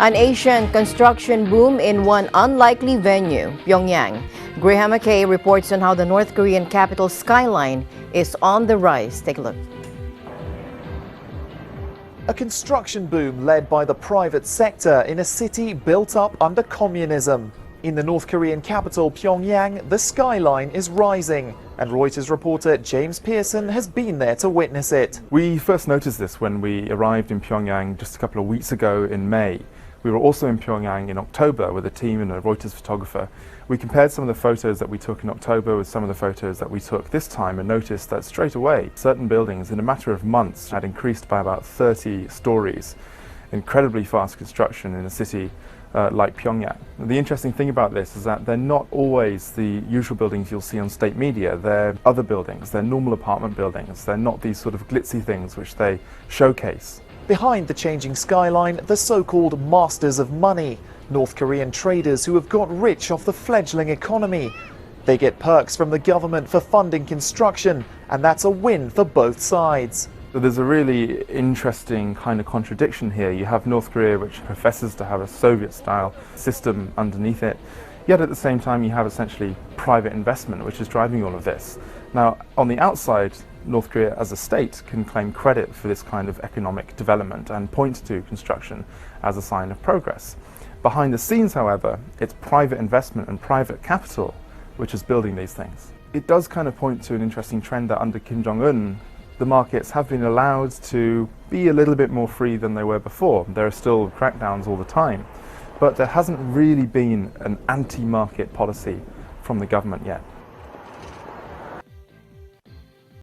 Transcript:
An Asian construction boom in one unlikely venue, Pyongyang. Graham McKay reports on how the North Korean capital skyline is on the rise. Take a look. A construction boom led by the private sector in a city built up under communism. In the North Korean capital, Pyongyang, the skyline is rising, and Reuters reporter James Pearson has been there to witness it. We first noticed this when we arrived in Pyongyang just a couple of weeks ago in May. We were also in Pyongyang in October with a team and a Reuters photographer. We compared some of the photos that we took in October with some of the photos that we took this time and noticed that straight away certain buildings in a matter of months had increased by about 30 stories. Incredibly fast construction in a city like Pyongyang. The interesting thing about this is that they're not always the usual buildings you'll see on state media. They're other buildings, they're normal apartment buildings. They're not these sort of glitzy things which they showcase. Behind the changing skyline, the so-called masters of money, North Korean traders who have got rich off the fledgling economy. They get perks from the government for funding construction, and that's a win for both sides. So there's a really interesting kind of contradiction here. You have North Korea, which professes to have a Soviet-style system underneath it, yet at the same time you have essentially private investment which is driving all of this. Now, on the outside, North Korea as a state can claim credit for this kind of economic development and point to construction as a sign of progress. Behind the scenes, however, it's private investment and private capital which is building these things. It does kind of point to an interesting trend that under Kim Jong-un, the markets have been allowed to be a little bit more free than they were before. There are still crackdowns all the time, but there hasn't really been an anti-market policy from the government yet.